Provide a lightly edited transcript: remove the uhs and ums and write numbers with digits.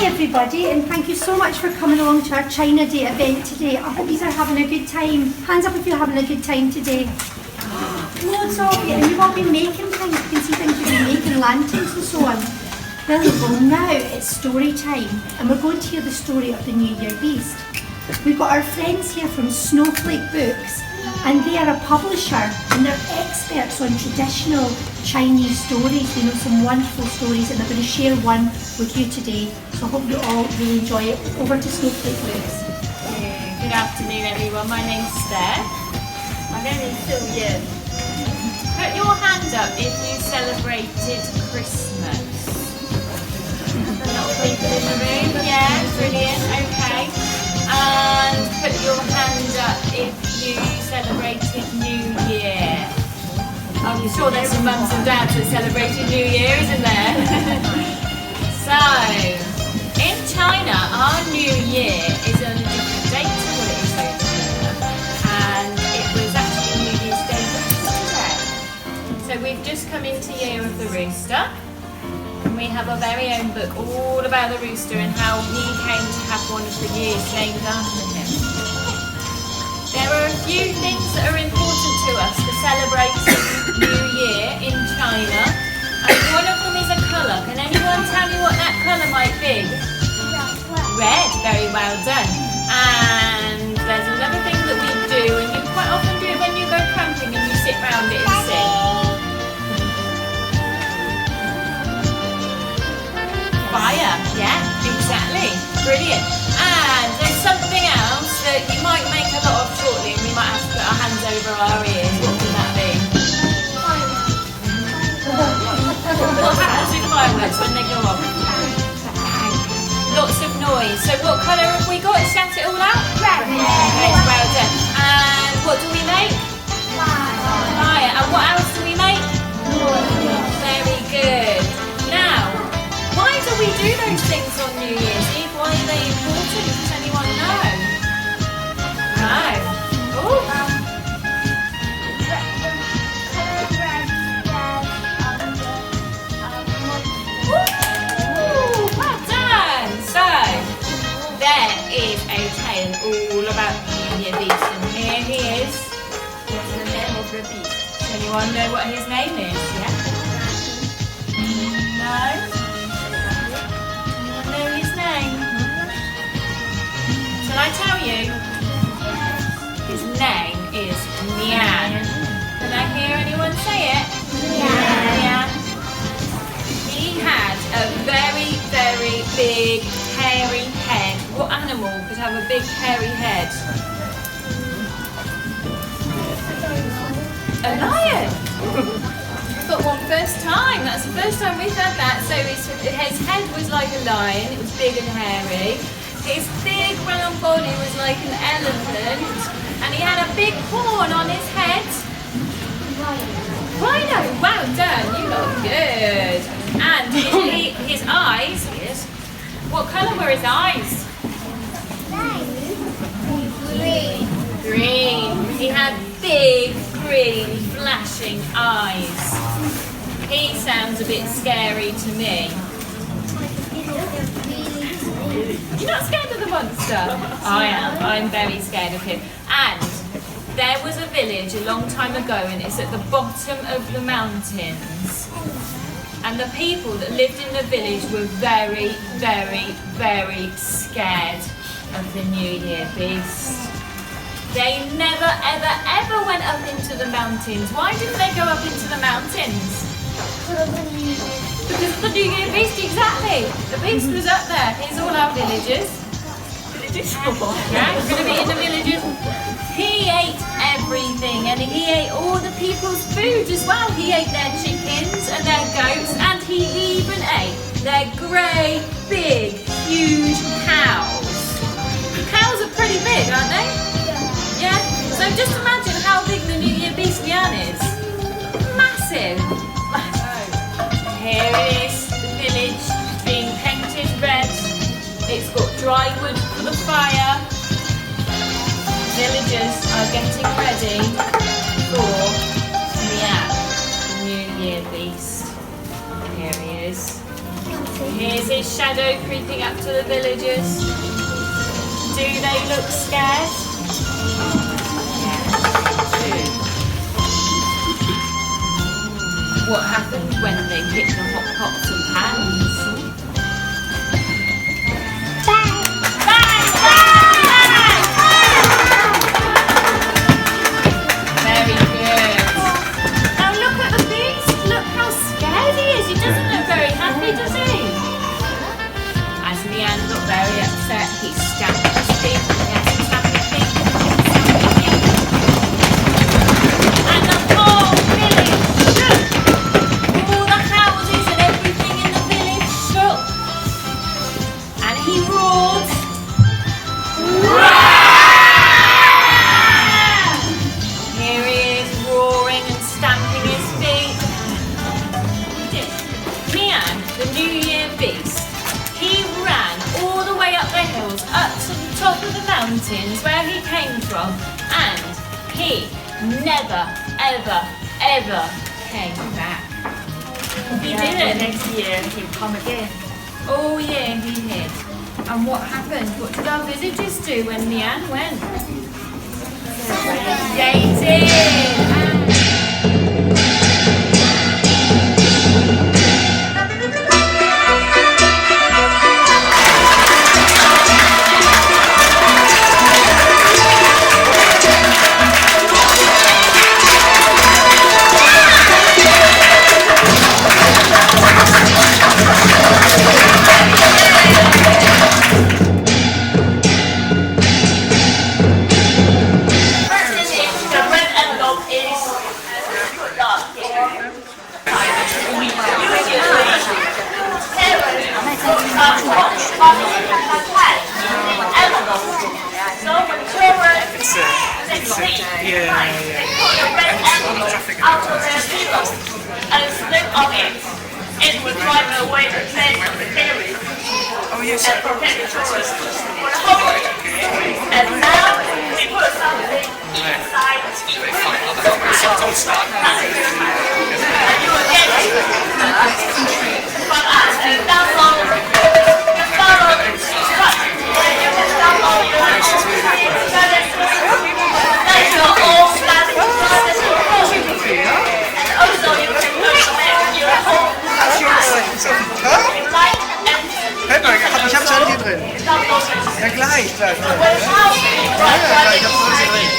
Hi everybody, and thank you so much for coming along to our China Day event today. I hope you are having a good time. Hands up if you're having a good time today. Loads of you, and you've all been making things. You can see things you've been making, lanterns and so on. Brilliant. Well, now it's story time, and we're going to hear the story of the New Year Beast. We've got our friends here from Snowflake Books, and they are a publisher, and they're experts on traditional Chinese stories. They know some wonderful stories, and they're going to share one with you today. So I hope you all really enjoy it. Over to Snowflake Books. Good afternoon, everyone. My name's Steph. My name is Sylvia. Put your hand up if you celebrated Christmas. A lot of people in the room. Yeah, brilliant. Okay. And put your hand up if you celebrated New Year. I'm sure there's some mums and dads that celebrated New Year, isn't there? So, in China, our New Year is on a different date to what it is over here. And it was actually New Year's Day yesterday. So we've just come into Year of the Rooster. And we have our very own book all about the rooster and how he came to have one of the years named after him. There are a few things that are important to us for celebrating New Year in China, and one of them is a colour. Can anyone tell me what that colour might be? Red, very well done. And there's another thing that we do, and you quite often do it when you go camping and you sit round it and sing. Fire, yeah, exactly, brilliant. And there's something else that you might make a lot of shortly, and we might have to put our hands over our ears. What would that be? What happens with fireworks when they go off? Lots of noise. So what colour have we got? Shout it all out. Red. Okay, well done. And what do we make? Fire. And what else do we make? Very good. Now, why do we do those things on New Year's Eve? Why are they important? Does anyone know? No. Ooh. Well done. So, there is a tale all about the New Year Beast, and here he is. What's the name of the beast? Does anyone know what his name is? Yeah? No? Know his name? Shall I tell you? His name is Nian. Can I hear anyone say it? Nian. He had a very, very big hairy head. What animal could have a big hairy head? A lion. But one first time, that's the first time we've had that. So his head was like a lion, it was big and hairy. His big round body was like an elephant, and he had a big horn on his head. Rhino, well done, you look good. And his eyes, what colour were his eyes? Green. He had big green flashing eyes. He sounds a bit scary to me. You're not scared of the monster? I am. I'm very scared of him. And there was a village a long time ago, and it's at the bottom of the mountains. And the people that lived in the village were very, very, very scared of the New Year Beast. They never, ever, ever went up into the mountains. Why didn't they go up into the mountains? Because of the New Year Beast, exactly. The beast was up there. Here's all our villagers. Yeah, we're going to be in the villages. He ate everything, and he ate all the people's food as well. He ate their chickens and their goats, and he even ate their grey, big, huge cows. Cows are pretty big, aren't they? Yeah? So just imagine how big the New Year Beast Lian is. Massive. Here it is, the village being painted red. It's got dry wood for the fire. Villagers are getting ready for Lian, the New Year Beast. Here he is. Here's his shadow creeping up to the villagers. Do they look scared? Yeah, they do. What happened when they hit the hot pots and pans? Bang! Bang! Bang! Very good. Now look at the beast. Look how scared he is. He doesn't look very happy, does he? As Leanne got very upset, he stamped his feet. Yes, he stamped his feet. And the whole village shook. All the houses and everything in the village shook. And he roared. Here he is roaring and stamping his feet. Leanne, the New Year beast, he ran all the way up the hills, up to the top of the mountains where he came from, and he never, ever, ever came back. He didn't. Next year he'll come again. Oh yeah, he did. And what happened? What did our visitors do when Leanne went? They did. Ich hab's schon hier drin. Ja, gleich. Ja, gleich. Ich hab's schon hier drin.